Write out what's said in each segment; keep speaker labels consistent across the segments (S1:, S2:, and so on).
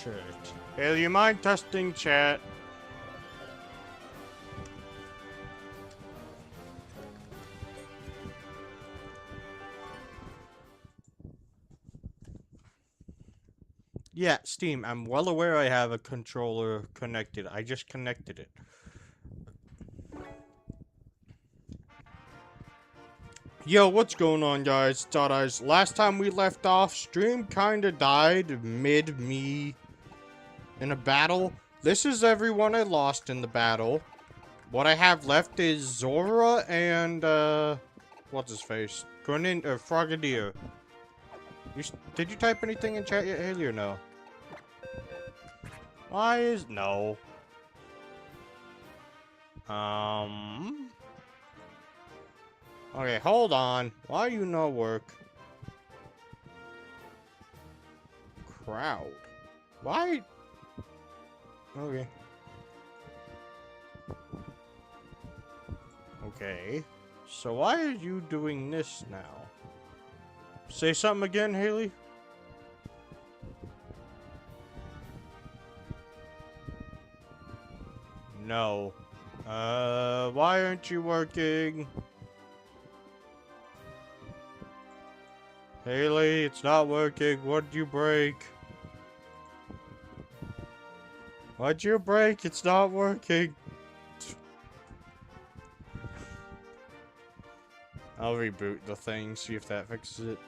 S1: Shit. Hey, you mind testing chat? Yeah, Steam, I'm well aware I have a controller connected. I just connected it. Yo, what's going on, guys? It's Eyes. Last time we left off, stream kinda died mid-me in a battle. This is everyone I lost in the battle. What I have left is Zora and, what's his face? Frogadier. Did you type anything in chat yet, Haley, or no? Why is... No. Okay, hold on. Why you no work? Crowd. Why? Okay. Okay. So why are you doing this now? Say something again, Haley? No. Why aren't you working? Haley, it's not working. What'd you break? What'd you break? It's not working. I'll reboot the thing, see if that fixes it.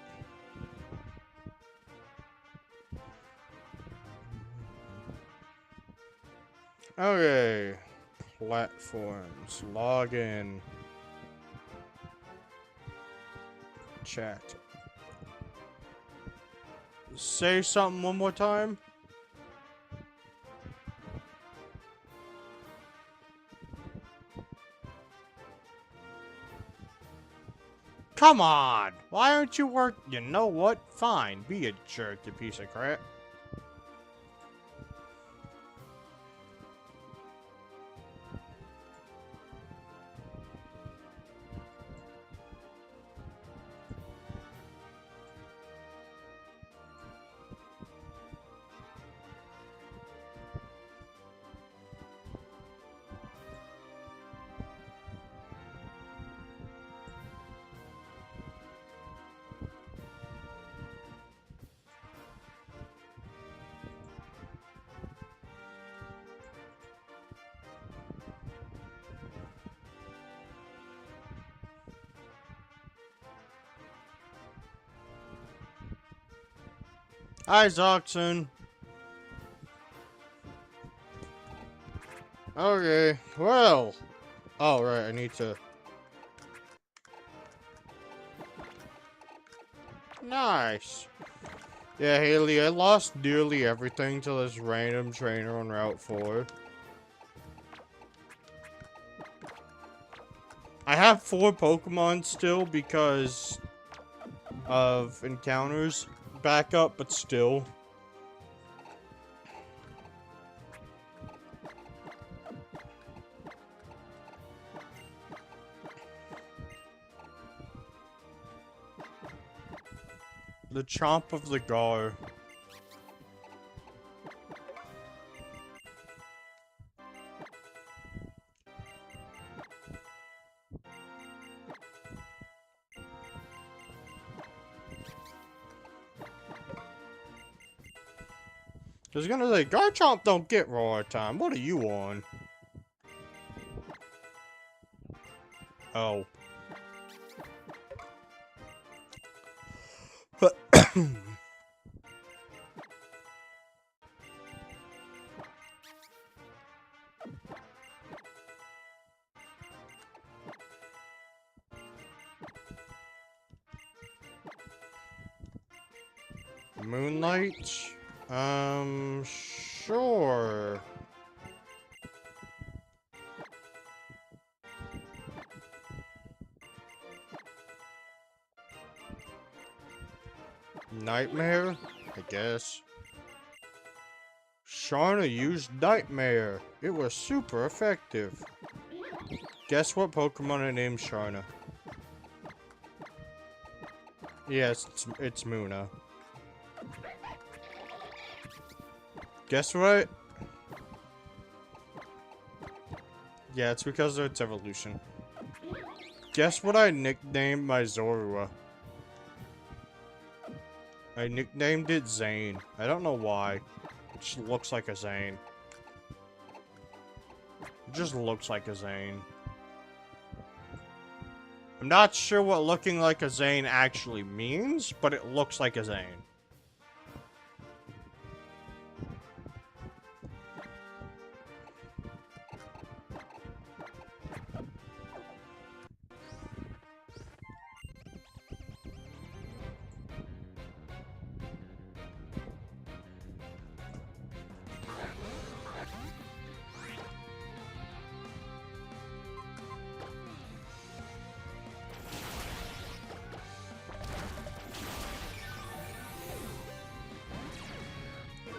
S1: Okay. Platforms. Login. Chat. Say something one more time. Come on! Why aren't you You know what? Fine. Be a jerk, you piece of crap. Hi, Zoxon. Okay, well. Oh, right, I need to... Nice. Yeah, Haley, I lost nearly everything to this random trainer on Route 4. I have 4 Pokemon still because of encounters backup, but still. The Chomp of the Gar. I was gonna say, Garchomp don't get roar time. What are you on? Oh. Moonlight? Sure. Nightmare? I guess. Sharna used Nightmare. It was super effective. Guess what Pokemon I named Sharna? Yes, it's Muna. Guess what? Yeah, it's because of its evolution. Guess what I nicknamed my Zorua? I nicknamed it Zane. I don't know why. It just looks like a Zane. It just looks like a Zane. I'm not sure what looking like a Zane actually means, but it looks like a Zane.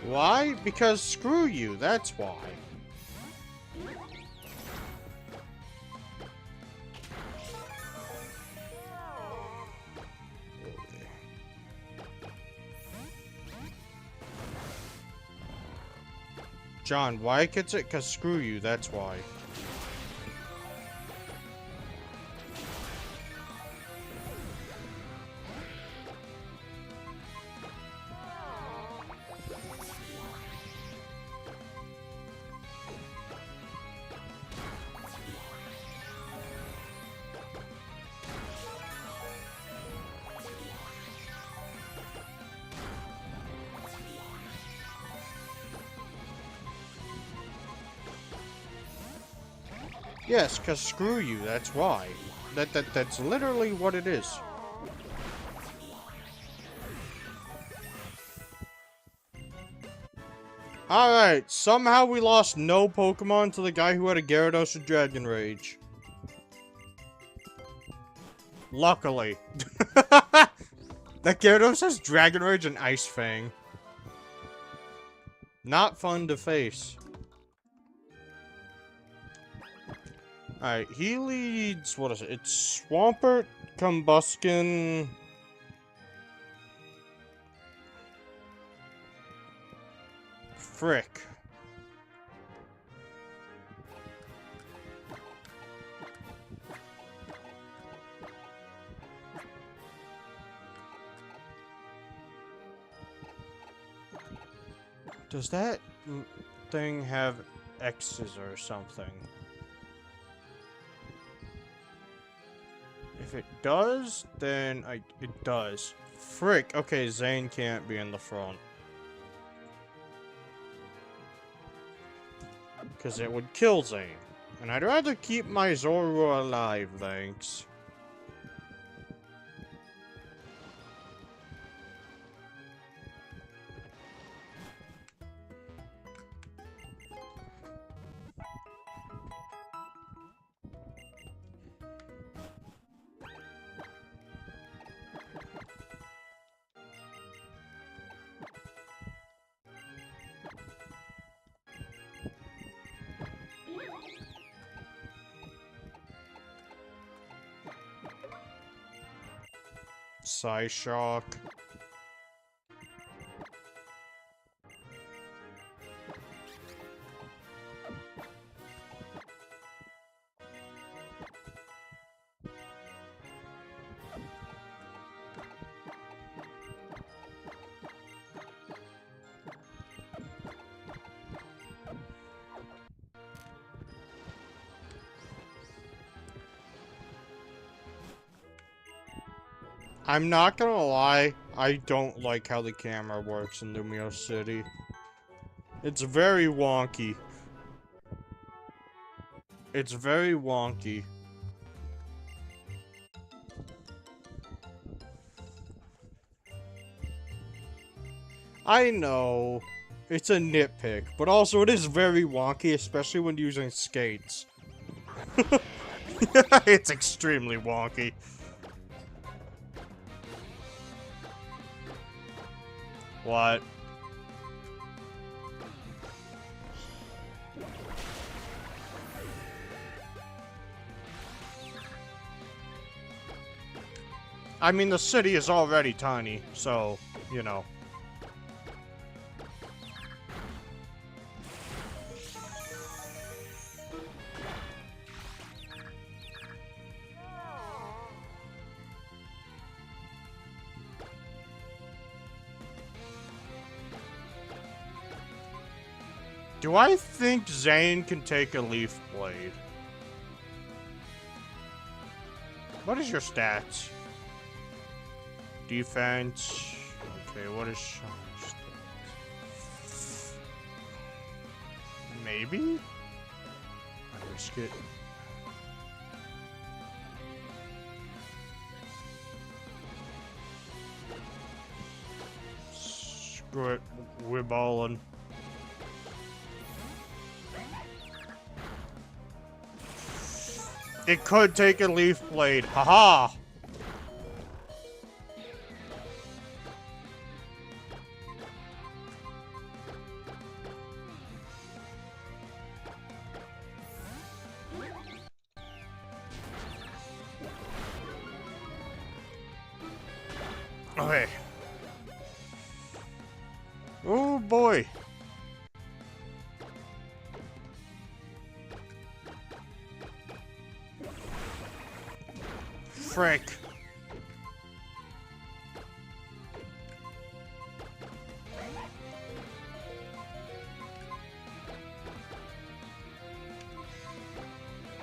S1: Why? Because screw you, that's why. John, why gets it? Cause screw you, that's why. Yes, cause screw you, that's why. That's literally what it is. Alright, somehow we lost no Pokemon to the guy who had a Gyarados with Dragon Rage. Luckily. That Gyarados has Dragon Rage and Ice Fang. Not fun to face. Alright, he leads, what is it? It's Swampert, Combuskin... Frick. Does that thing have X's or something? If it does, then it does. Frick. Okay, Zane can't be in the front. Because it would kill Zane. And I'd rather keep my Zorua alive, thanks. Psyshock. I'm not gonna lie, I don't like how the camera works in Lumio City. It's very wonky. It's very wonky. I know. It's a nitpick, but also it is very wonky, especially when using skates. It's extremely wonky. What? I mean, the city is already tiny, so, you know. Do I think Zane can take a Leaf Blade? What is your stats? Defense. Okay, what is Sean's stats? Maybe? I risk it. Screw it. We're balling. It could take a Leaf Blade. Haha! Okay. Oh boy. Frick.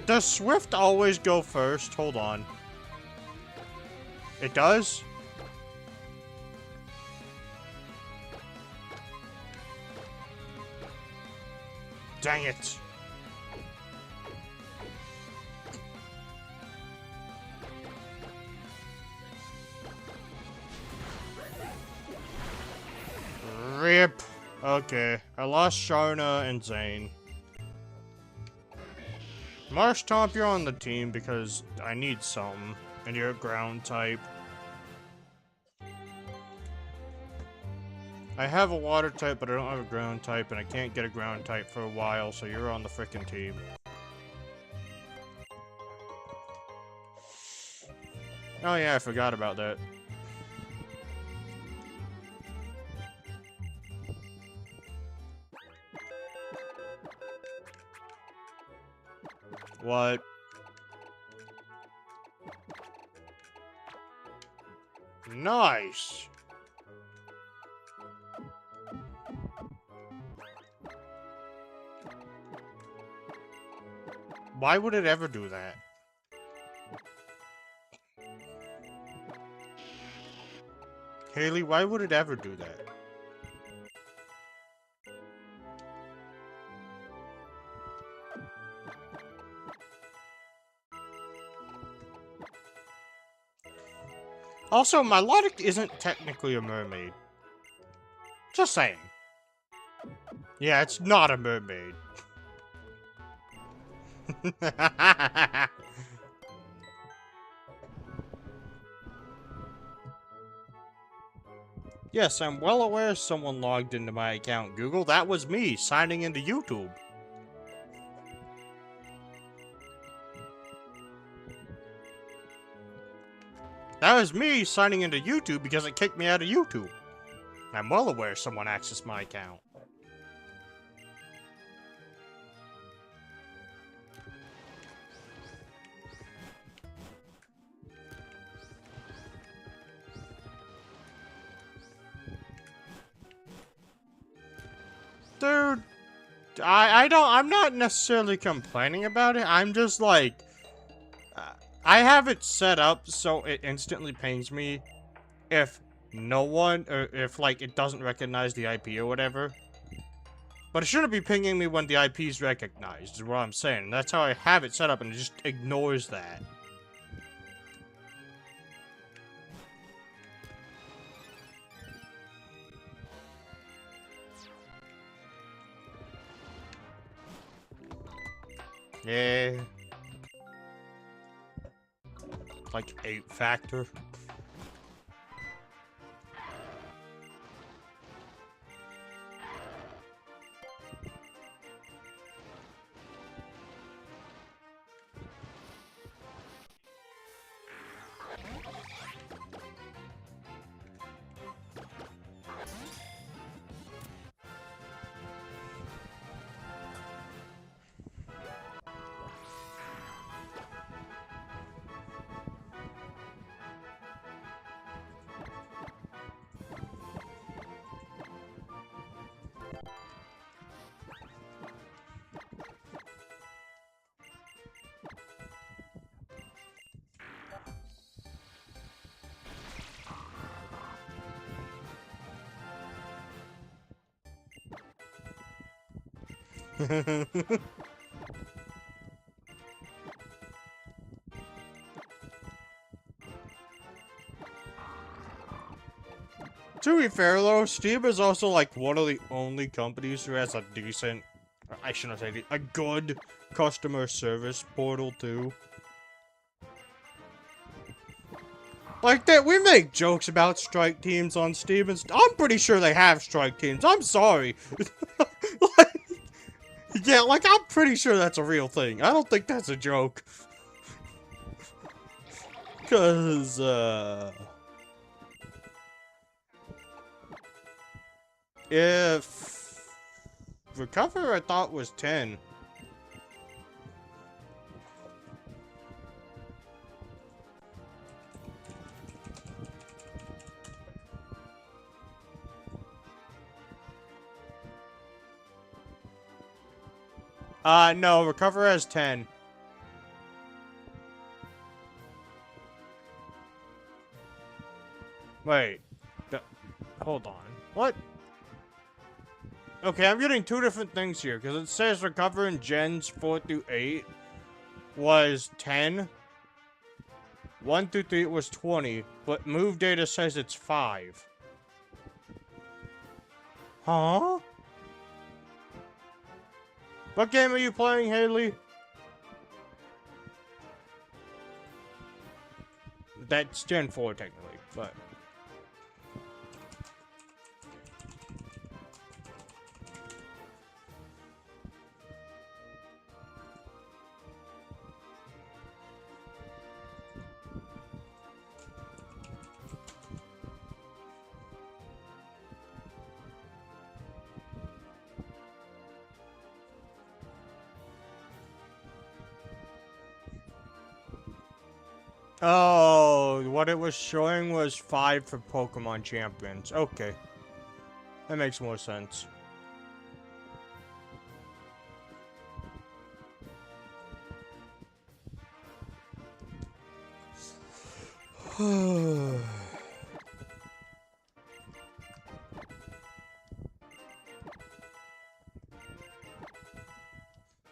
S1: Does Swift always go first? Hold on. It does? Dang it. Rip. Okay. I lost Sharna and Zane. Marshtomp, you're on the team because I need something. And you're a ground type. I have a water type, but I don't have a ground type, and I can't get a ground type for a while, so you're on the frickin' team. Oh yeah, I forgot about that. What? Nice! Why would it ever do that? Haley, why would it ever do that? Also, Milotic isn't technically a mermaid. Just saying. Yeah, it's not a mermaid. Yes, I'm well aware someone logged into my account, Google. That was me signing into YouTube. That was me signing into YouTube because it kicked me out of YouTube. I'm well aware someone accessed my account. Dude, I'm not necessarily complaining about it. I'm just like, I have it set up so it instantly pings me if no one, or if, like, it doesn't recognize the IP or whatever. But it shouldn't be pinging me when the IP is recognized, is what I'm saying. That's how I have it set up, and it just ignores that. Yeah. Like 8 factor. To be fair though, Steam is also like one of the only companies who has a decent, I shouldn't say, a good customer service portal too. Like that, we make jokes about strike teams on Steam and I'm pretty sure they have strike teams. I'm sorry. Like, yeah, like I'm pretty sure that's a real thing. I don't think that's a joke. Cause, if recover I thought was 10. No, recover has 10. Wait. Hold on. What? Okay, I'm getting two different things here, because it says recover in gens 4 through 8 was 10. 1 through 3 was 20, but move data says it's 5. Huh? What game are you playing, Haley? That's Gen 4, technically, but... Oh, what it was showing was 5 for Pokemon Champions. Okay. That makes more sense.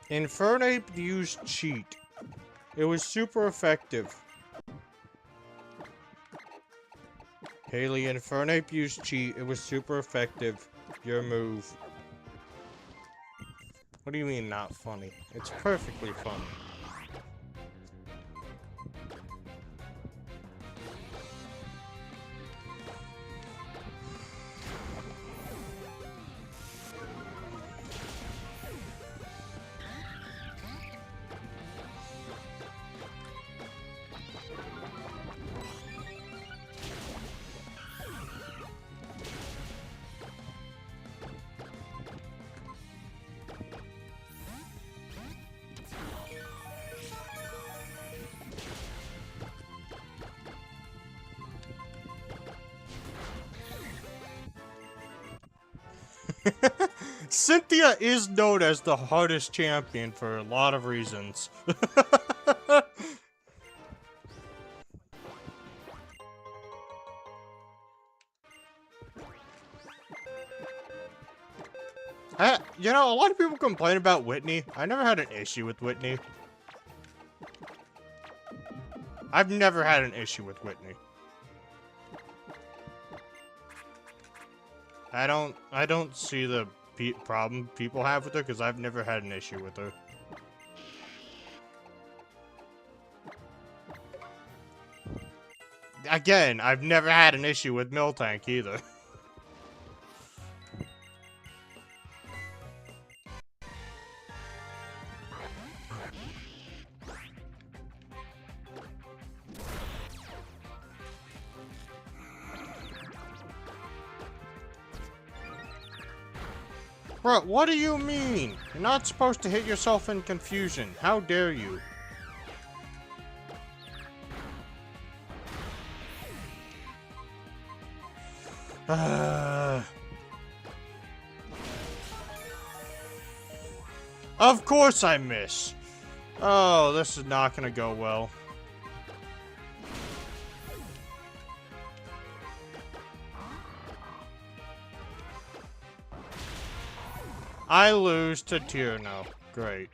S1: Infernape used cheat. It was super effective. Haley, Infernape used cheat. It was super effective. Your move. What do you mean not funny? It's perfectly funny. Cynthia is known as the hardest champion for a lot of reasons. You know, a lot of people complain about Whitney. I never had an issue with Whitney. I've never had an issue with Whitney. I don't see the problem people have with her because I've never had an issue with her. Again, I've never had an issue with Miltank either. Bro, what do you mean? You're not supposed to hit yourself in confusion. How dare you? Of course I miss. Oh, this is not gonna go well. I lose to Tierno. Great.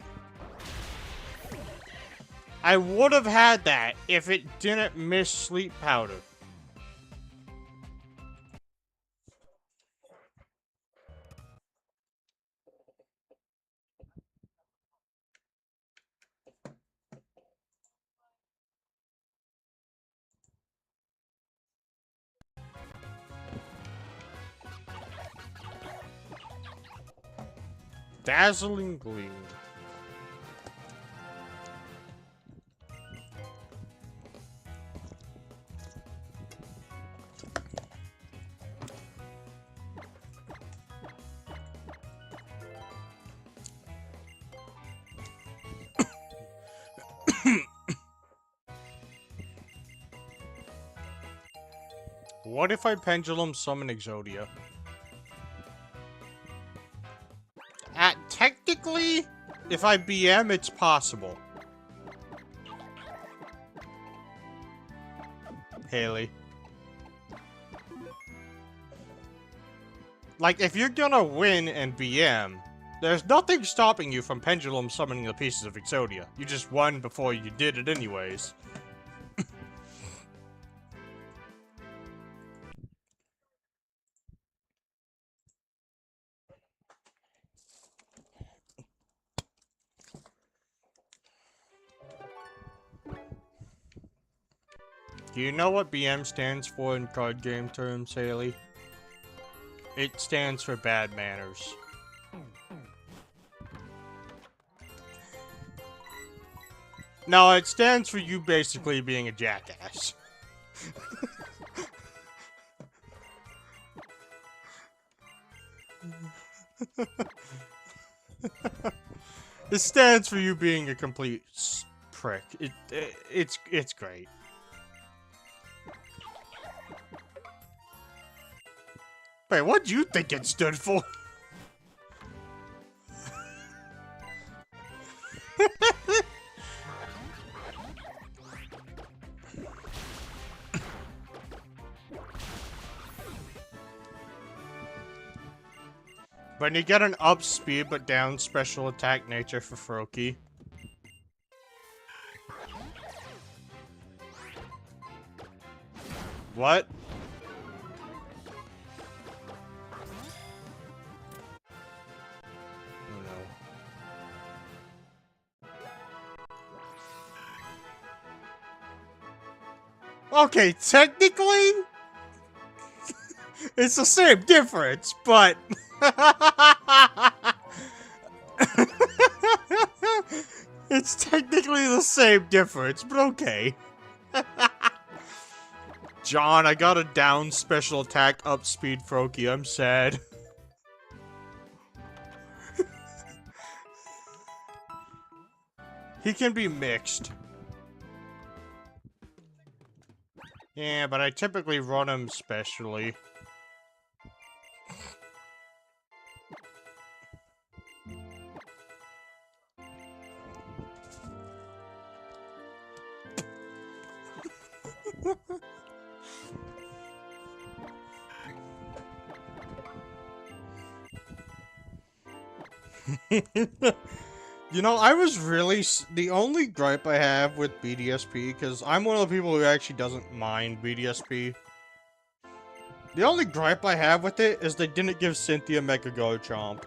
S1: I would have had that if it didn't miss sleep powder. Dazzling gleam. What if I pendulum summon Exodia? Technically, if I BM, it's possible. Haley. Like, if you're gonna win and BM, there's nothing stopping you from pendulum summoning the pieces of Exodia. You just won before you did it anyways. Do you know what BM stands for in card game terms, Haley? It stands for bad manners. No, it stands for you basically being a jackass. It stands for you being a complete prick. It's great. Wait, what do you think it stood for? When you get an up speed but down special attack nature for Froakie. What? Okay, technically, it's the same difference, but... It's technically the same difference, but okay. John, I got a down special attack up speed Froakie, I'm sad. He can be mixed. Yeah, but I typically run him specially. You know, I was really... The only gripe I have with BDSP, because I'm one of the people who actually doesn't mind BDSP. The only gripe I have with it is they didn't give Cynthia Mega Garchomp.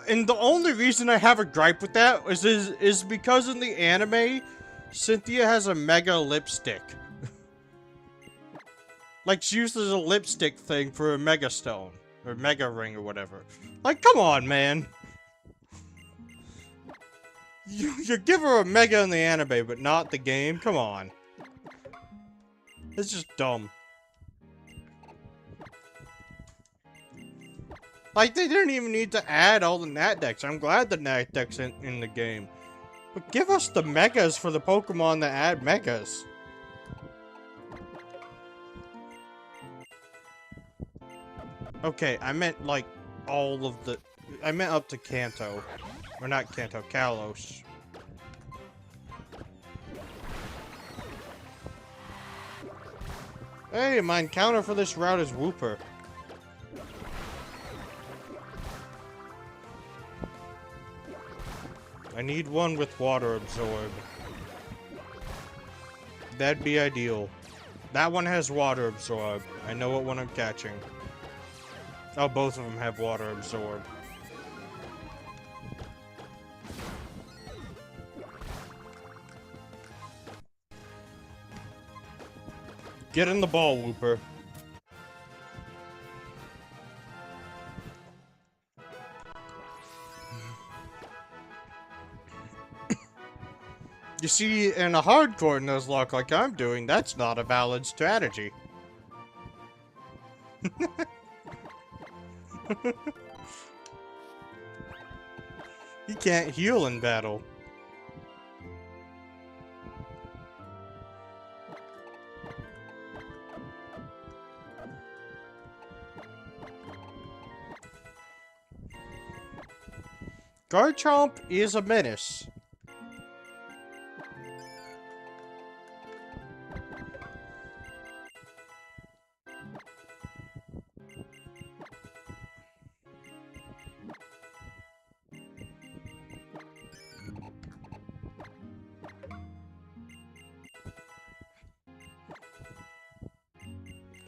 S1: And the only reason I have a gripe with that is because in the anime, Cynthia has a Mega Lipstick. Like, she uses a lipstick thing for a Mega Stone. Or Mega Ring or whatever. Like, come on, man. You give her a Mega in the anime, but not the game? Come on. It's just dumb. Like, they didn't even need to add all the Nat decks. I'm glad the Nat deck's in the game. But give us the Megas for the Pokemon that add Megas. Okay, I meant, like, all of the... I meant up to Kanto. Or not Kanto, Kalos. Hey, my encounter for this route is Wooper. need one with water absorb. That'd be ideal. That one has water absorb. I know what one I'm catching. Oh, both of them have water absorb. Get in the ball, Whooper. You see, in a hardcore Nuzlocke like I'm doing, that's not a valid strategy. You can't heal in battle. Garchomp is a menace.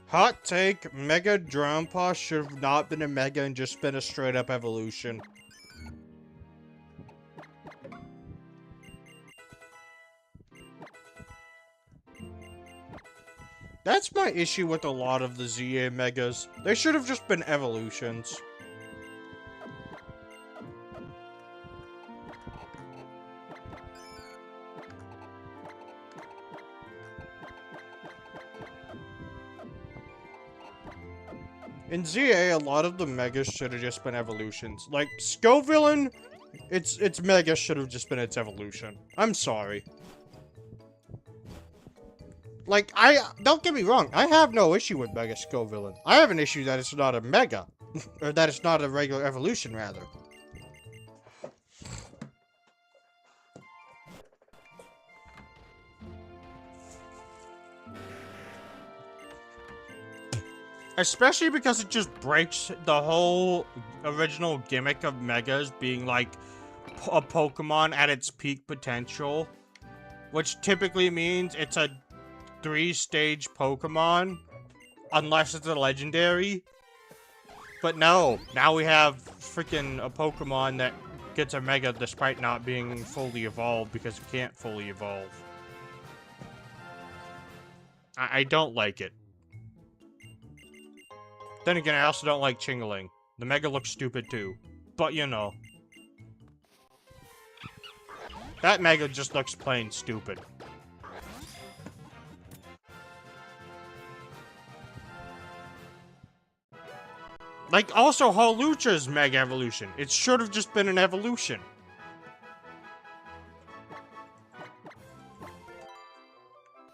S1: Hot take, Mega Drampa should have not been a Mega and just been a straight up evolution. That's my issue with a lot of the ZA Megas. They should have just been evolutions. In ZA, a lot of the Megas should have just been evolutions. Like, Scovillain, its Mega should have just been its evolution. I'm sorry. Like, don't get me wrong, I have no issue with Mega Scovillain. I have an issue that it's not a Mega. Or that it's not a regular evolution, rather. Especially because it just breaks the whole original gimmick of Megas being like a Pokemon at its peak potential. Which typically means it's a 3-stage Pokemon. Unless it's a legendary. But no, now we have freaking a Pokemon that gets a Mega despite not being fully evolved because it can't fully evolve. I don't like it. Then again, I also don't like Chingling. The Mega looks stupid too. But, you know. That Mega just looks plain stupid. Like, also, Hawlucha's Mega Evolution. It should have just been an evolution.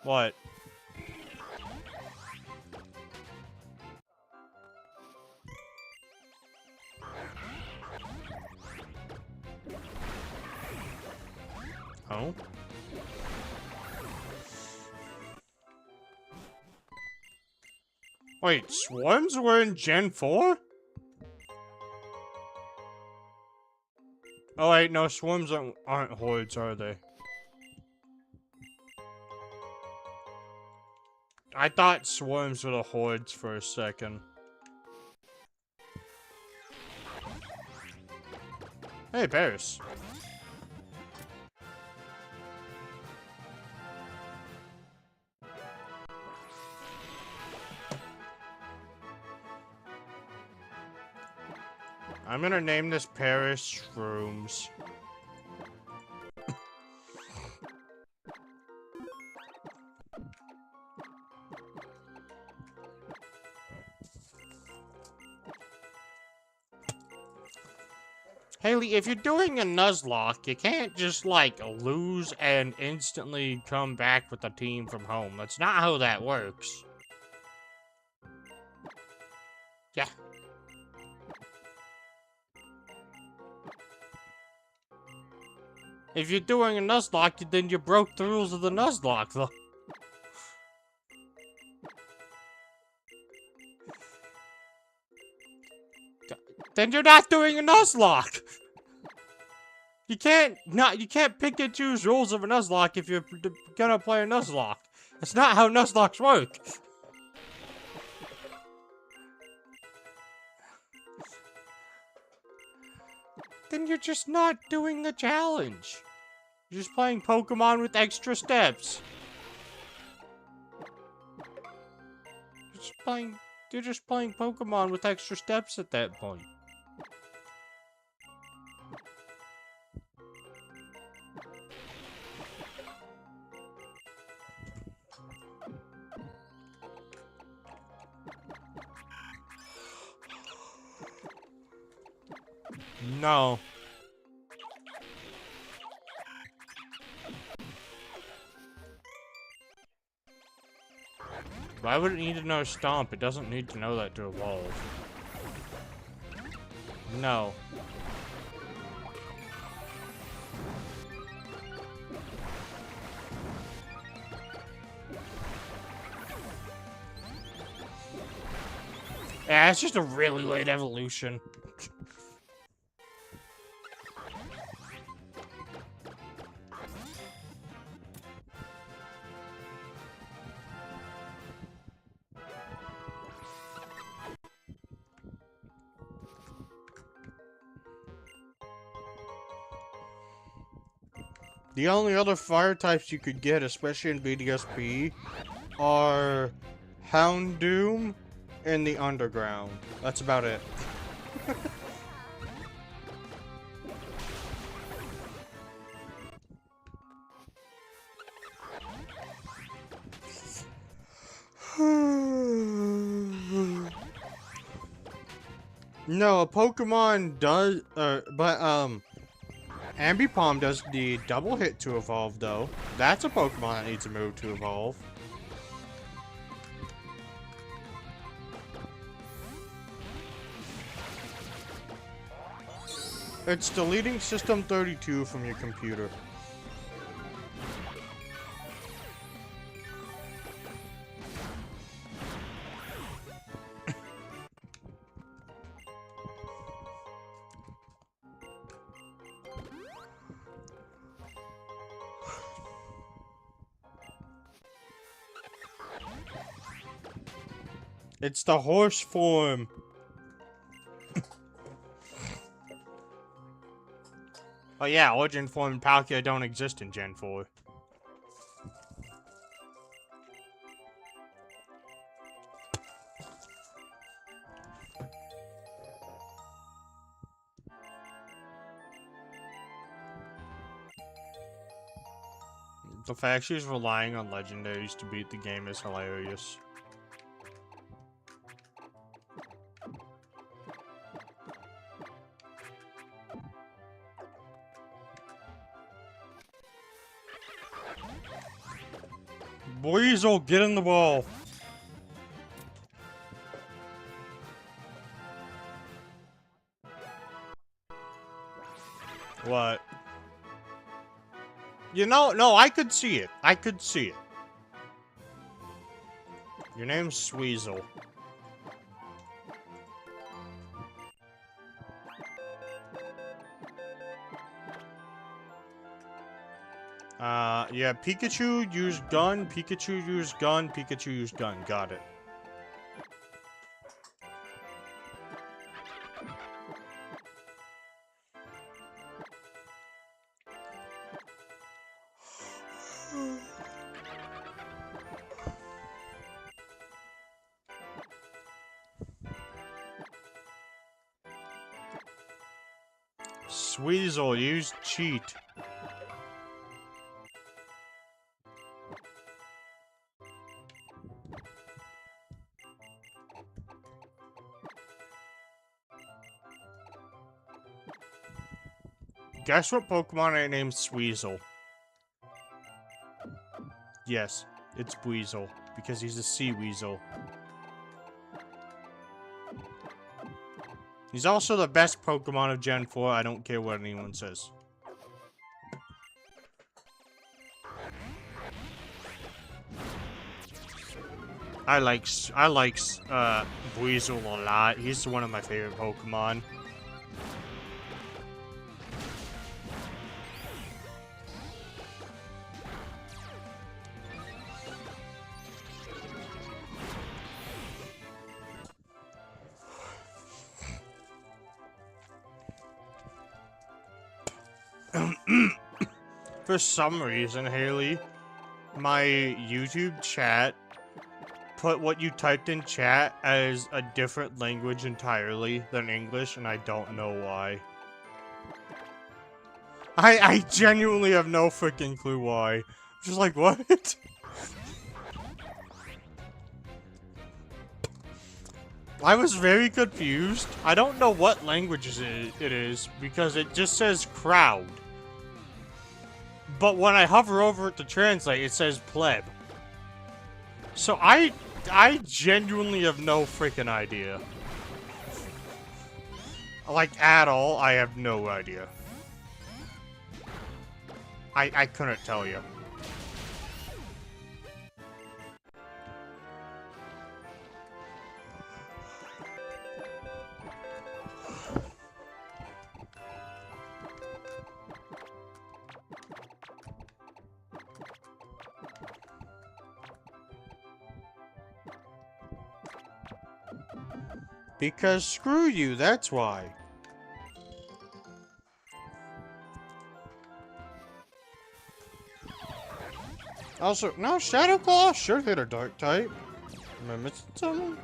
S1: What? Oh? Wait, Swarms were in Gen 4? Oh wait, no, Swarms aren't Hordes, are they? I thought Swarms were the Hordes for a second. Hey, Paris. I'm gonna name this Paris Shrooms. Haley, if you're doing a Nuzlocke, you can't just, like, lose and instantly come back with a team from home. That's not how that works. Yeah. If you're doing a Nuzlocke, then you broke the rules of the Nuzlocke, though. Then you're not doing a Nuzlocke! You can't pick and choose rules of a Nuzlocke if you're gonna play a Nuzlocke. That's not how Nuzlocks work. Then you're just not doing the challenge. You're just playing Pokemon with extra steps. You're just playing Pokemon with extra steps at that point. No. Why would it need to know Stomp? It doesn't need to know that to evolve. No. Yeah, it's just a really late evolution. The only other fire types you could get, especially in BDSP, are Houndoom and the Underground. That's about it. No, a Pokemon does, Ambipom does the double hit to evolve, though. That's a Pokemon that needs a move to evolve. It's deleting System 32 from your computer. It's the horse form. Oh yeah, Origin Form and Palkia don't exist in Gen 4. The fact she's relying on legendaries to beat the game is hilarious. Weasel, get in the ball. What? You know, no, I could see it. I could see it. Your name's Sweezel. Yeah, Pikachu used gun, Pikachu used gun, Pikachu used gun. Got it. Sweezel, use cheat. Guess what Pokemon I named Sweezel? Yes, it's Weasel, because he's a sea weasel. He's also the best Pokemon of Gen 4, I don't care what anyone says. I like Weasel a lot. He's one of my favorite Pokemon. For some reason, Haley, my YouTube chat put what you typed in chat as a different language entirely than English, and I don't know why. I genuinely have no freaking clue why. Just like, what? I was very confused. I don't know what language it is because it just says crowd. But when I hover over it to translate, it says pleb. So I genuinely have no freaking idea. Like, at all, I have no idea. I couldn't tell you. Because screw you, that's why. Also, no, Shadow Claw should hit a dark type. Am I missing something?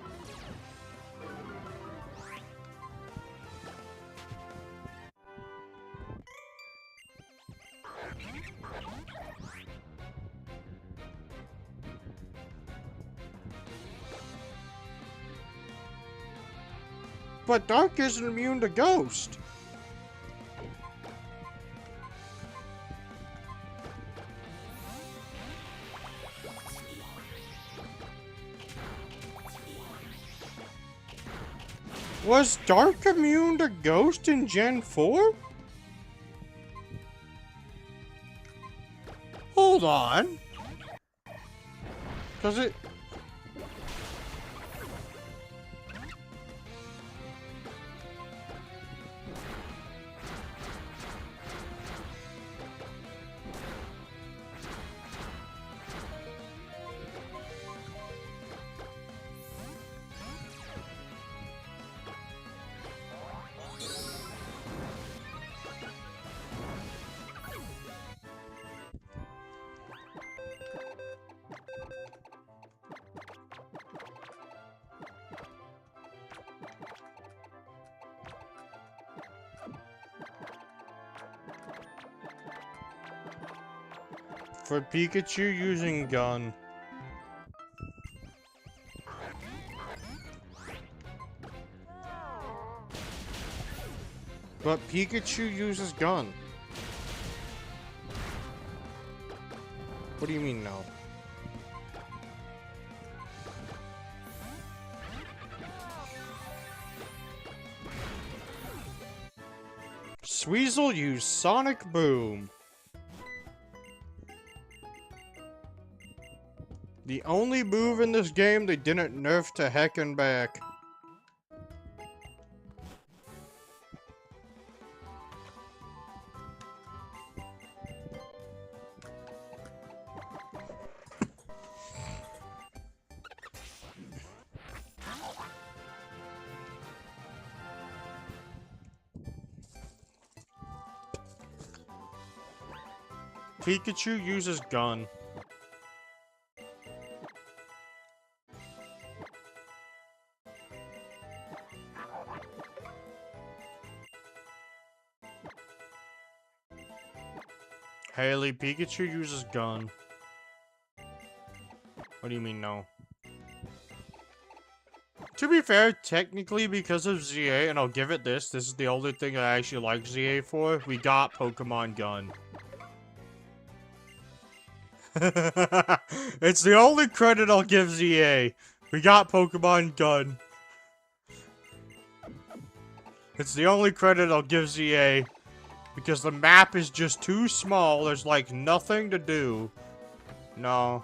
S1: But Dark isn't immune to Ghost. Was Dark immune to Ghost in Gen 4? Hold on. Cause it... For Pikachu using gun. But Pikachu uses gun. What do you mean no? Sweezel used Sonic Boom. The only move in this game they didn't nerf to heck and back. Pikachu uses gun. Haley, Pikachu uses gun. What do you mean no? To be fair, technically because of ZA, and I'll give it this is the only thing I actually like ZA for, we got Pokemon Gun. It's the only credit I'll give ZA. We got Pokemon Gun. It's the only credit I'll give ZA. Because the map is just too small, there's like nothing to do. No.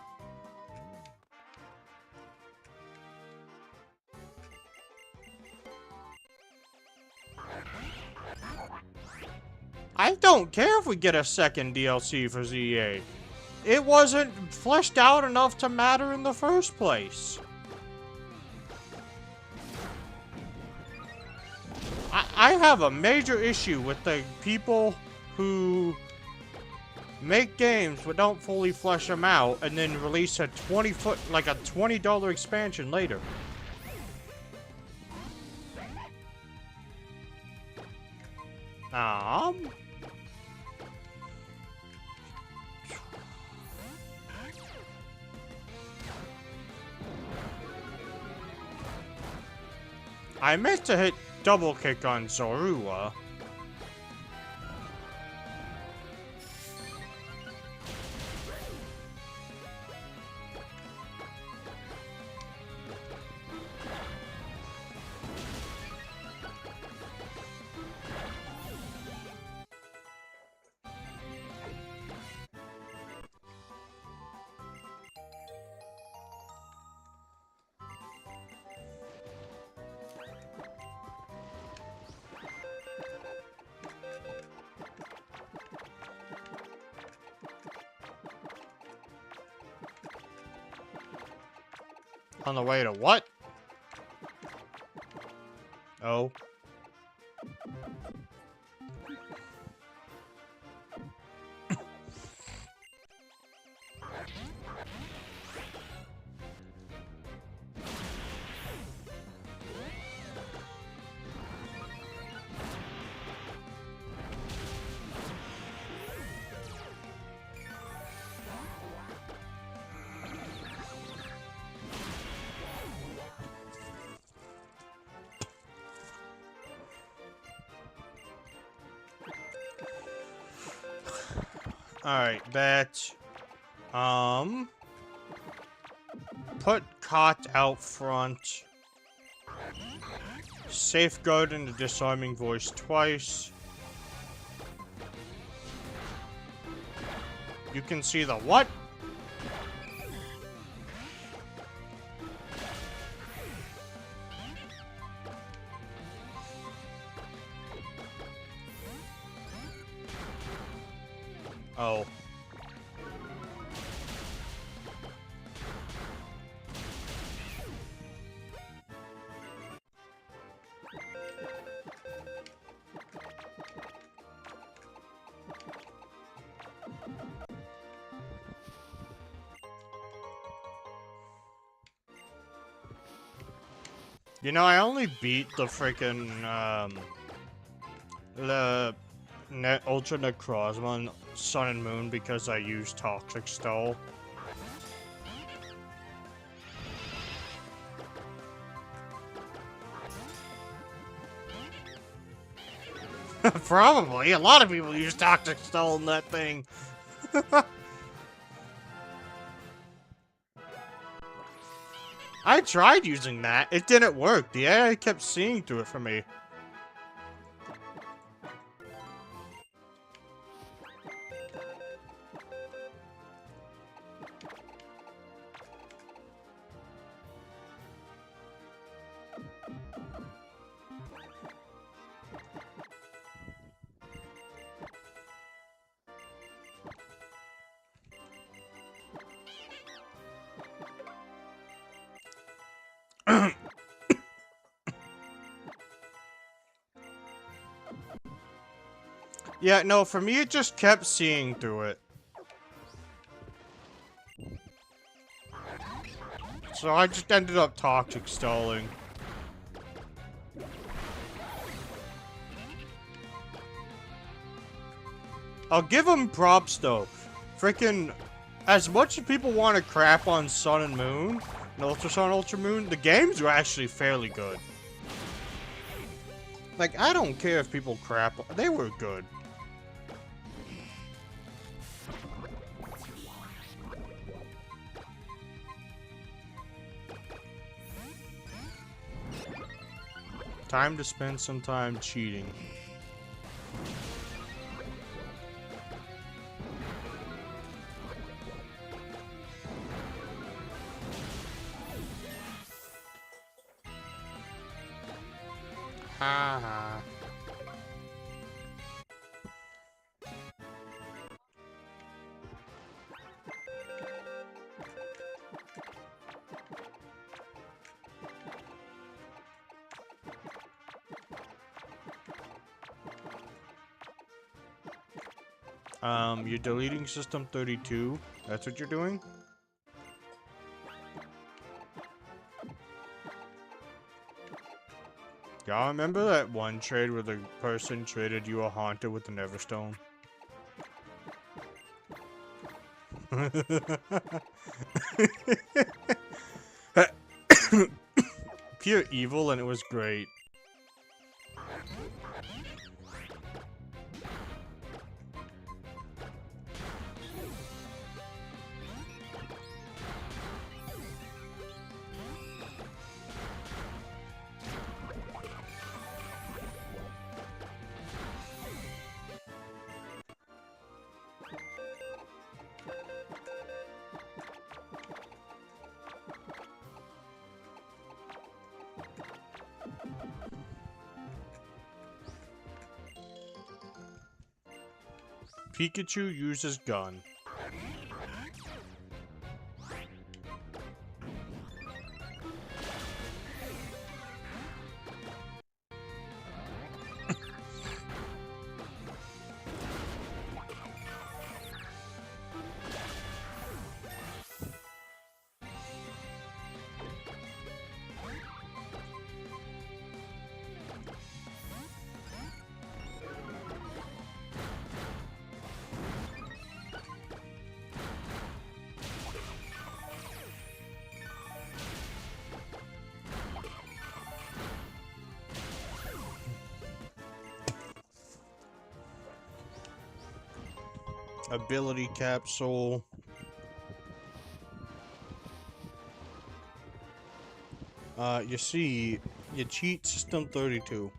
S1: I don't care if we get a second DLC for ZA. It wasn't fleshed out enough to matter in the first place. I have a major issue with the people who make games but don't fully flesh them out, and then release a like a $20 expansion later. I meant to hit double kick on Zorua. On the way to what? Oh. Alright, that, put Cot out front. Safeguard in the disarming voice twice. You can see the what? Oh. You know, I only beat the freaking, Ultra Necrozma on Sun and Moon because I used Toxic Stole. Probably. A lot of people use Toxic Stole in that thing. I tried using that. It didn't work. The AI kept seeing through it for me. Yeah, no, for me it just kept seeing through it. So I just ended up Toxic Stalling. I'll give them props though. Freaking, as much as people want to crap on Sun and Moon, and Ultra Sun, Ultra Moon, the games were actually fairly good. Like, I don't care if people crap, they were good. Time to spend some time cheating. Ha ha. You're deleting system 32. That's what you're doing? Y'all remember that one trade where the person traded you a Haunter with the Neverstone? Pure evil, and it was great. Pikachu uses gun. Ability capsule. You see, you cheat system 32.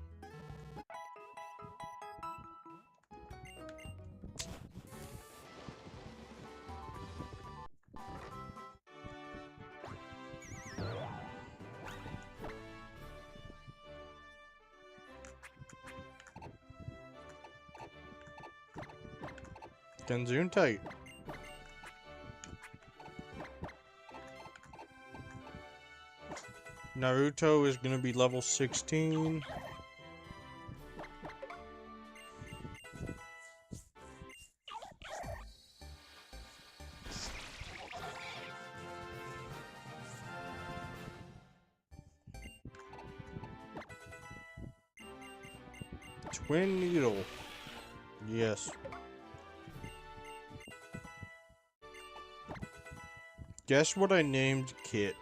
S1: Genzoon tight. Naruto is gonna be level 16. Twin Needle. Yes. Guess what I named Kit?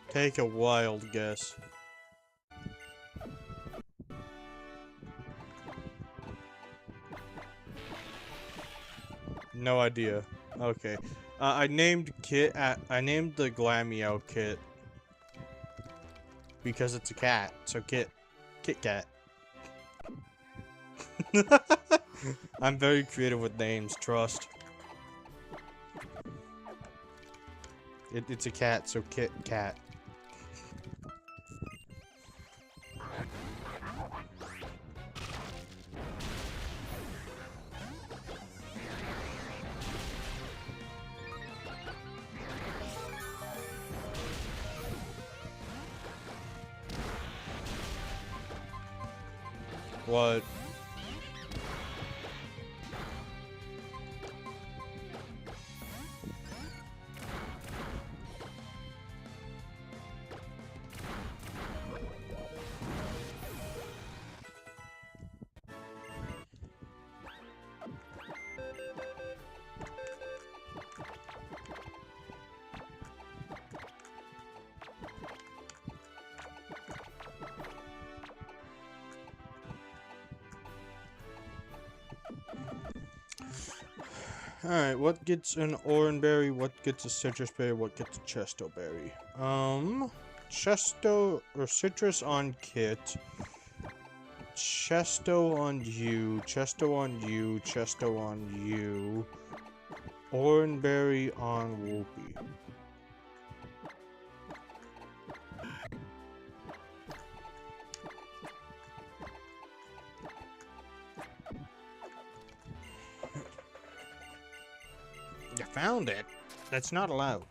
S1: Take a wild guess. No idea. Okay. I named I named the Glameow Kit. Because it's a cat. So Kit Kat. I'm very creative with names, trust. It's a cat, so Kit Kat. What? Alright, what gets an oranberry, what gets a citrus berry, what gets a chesto berry? Chesto or citrus on Kit. Chesto on you, chesto on you, chesto on you. Oranberry on Whoopi. You found it? That's not allowed.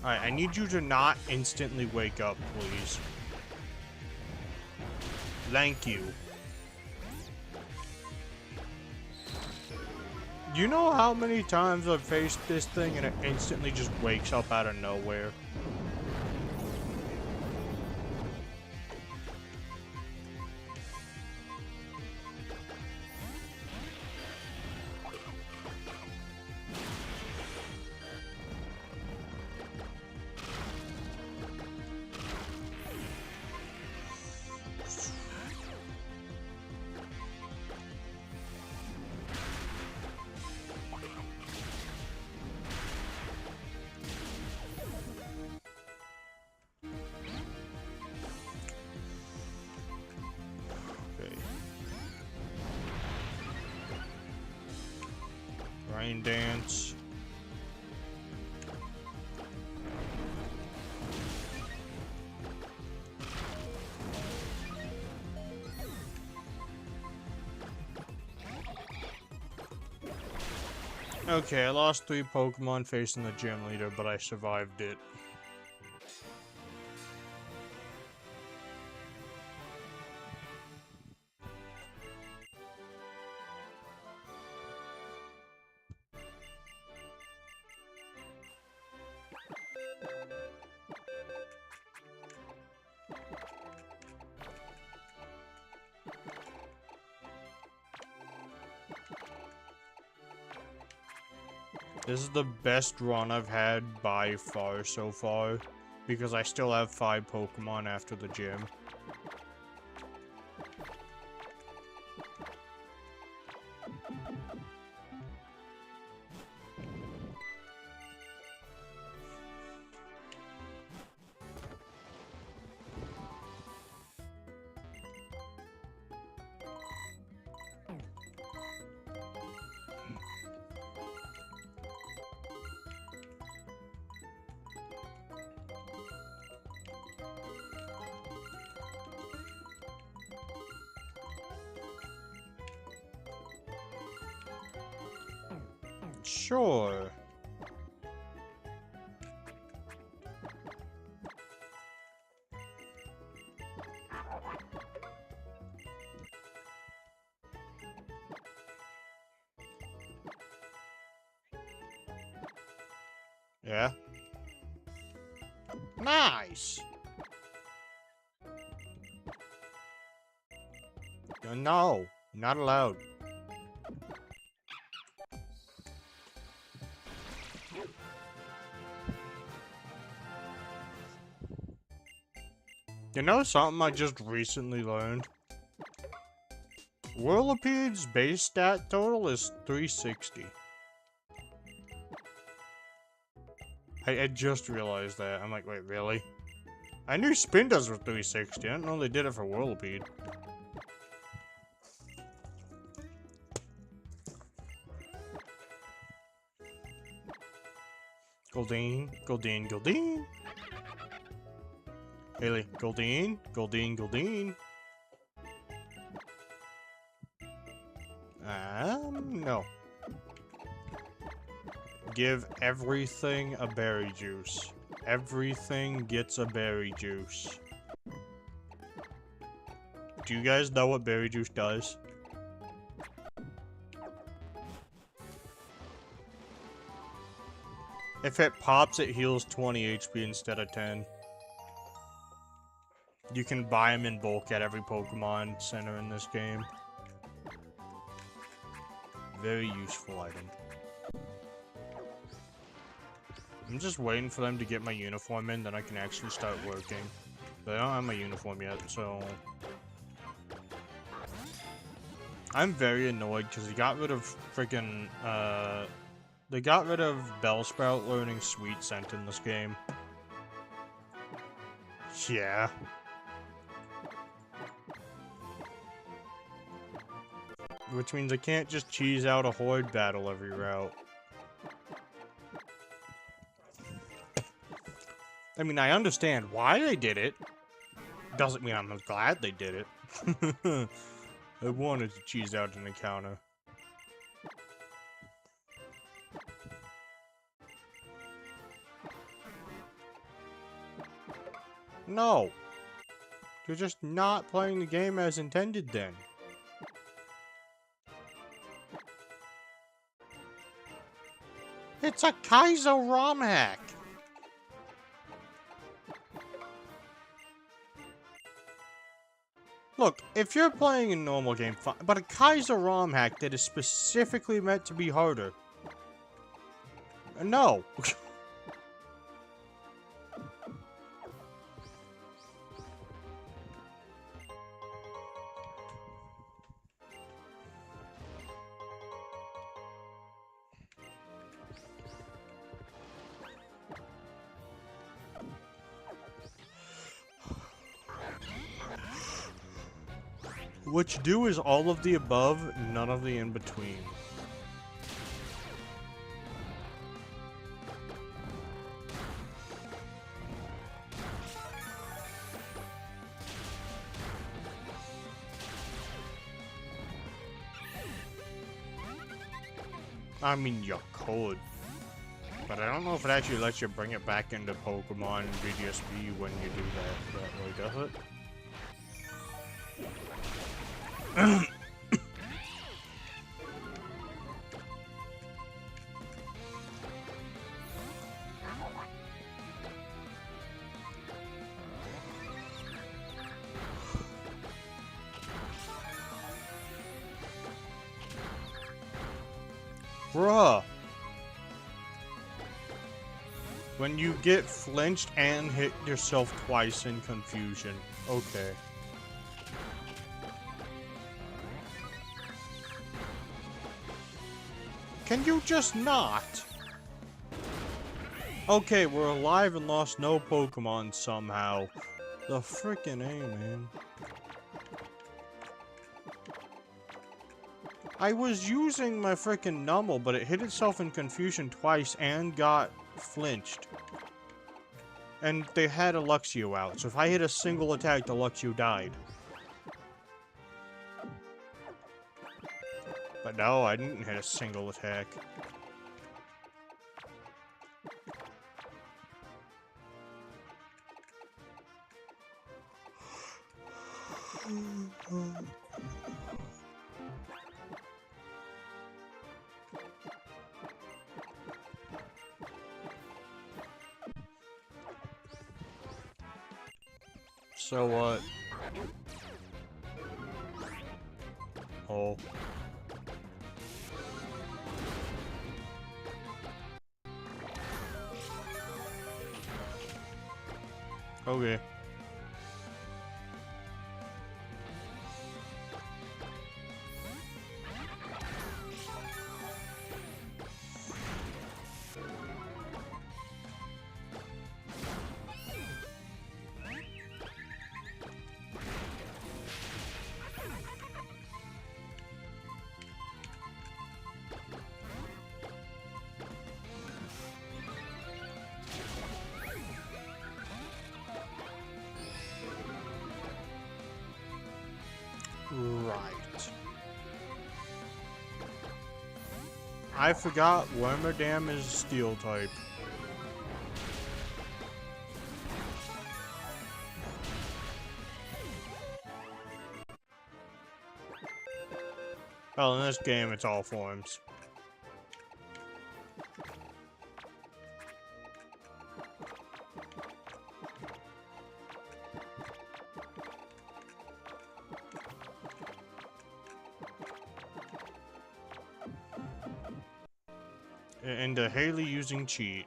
S1: Alright, I need you to not instantly wake up, please. Thank you. You know how many times I've faced this thing and it instantly just wakes up out of nowhere? Rain dance. Okay, I lost 3 Pokemon facing the gym leader, but I survived it. This is the best run I've had by far so far, because I still have 5 Pokemon after the gym. Sure. Yeah. Nice. No, not allowed. You know something I just recently learned? Whirlipede's base stat total is 360. I just realized that. I'm like, wait, really? I knew Spindas were 360. I didn't know they did it for Whirlipede. Goldeen, Goldeen, Goldeen. Haley, Goldeen, Goldeen, Goldeen. No. Give everything a berry juice. Everything gets a berry juice. Do you guys know what berry juice does? If it pops, it heals 20 HP instead of 10. You can buy them in bulk at every Pokemon Center in this game. Very useful item. I'm just waiting for them to get my uniform in, then I can actually start working. But I don't have my uniform yet, so... I'm very annoyed because they got rid of freaking, they got rid of Bellsprout learning Sweet Scent in this game. Yeah. Which means I can't just cheese out a Horde battle every route. I mean, I understand why they did it. Doesn't mean I'm glad they did it. I wanted to cheese out an encounter. No. You're just not playing the game as intended then. It's a Kaizo ROM hack. Look, if you're playing a normal game, fine, but a Kaizo ROM hack that is specifically meant to be harder. No. What you do is all of the above, none of the in-between. I mean, you could. But I don't know if it actually lets you bring it back into Pokemon VDSP when you do that way, does it? Bruh. When you get flinched and hit yourself twice in confusion. Okay. Can you just not? Okay, we're alive and lost no Pokemon somehow. The frickin' A, man. I was using my frickin' Numble, but it hit itself in confusion twice and got flinched. And they had a Luxio out, so if I hit a single attack, the Luxio died. But no, I didn't hit a single attack. So what? Oh. Okay. Right. I forgot Wormadam is Steel type. Well, in this game, it's all forms. And Haley using cheat.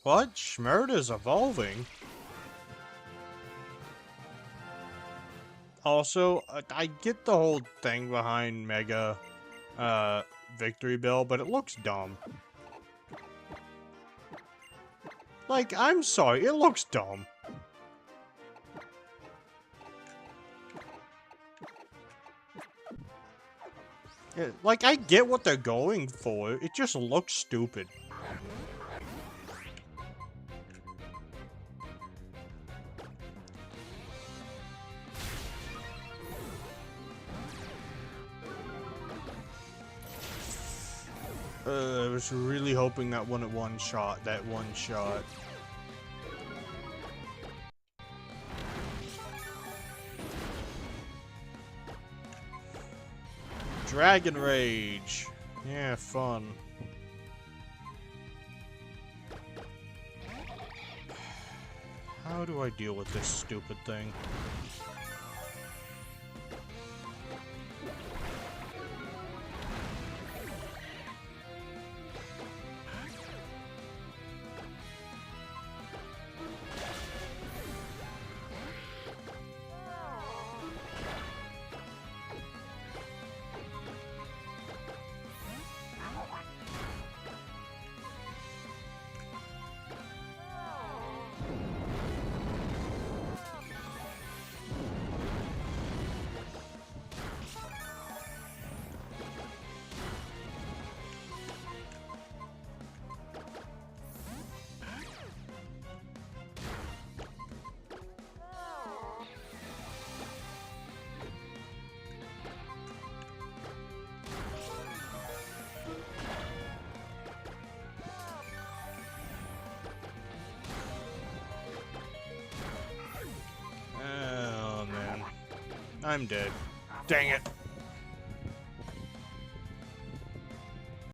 S1: What? Schmurda's evolving? Also, I get the whole thing behind Mega, Victory Bell, but it looks dumb. Like, I'm sorry, it looks dumb. Like, I get what they're going for. It just looks stupid. I was really hoping that one shot. Dragon Rage. Yeah, fun. How do I deal with this stupid thing? Oh, man. I'm dead. Dang it.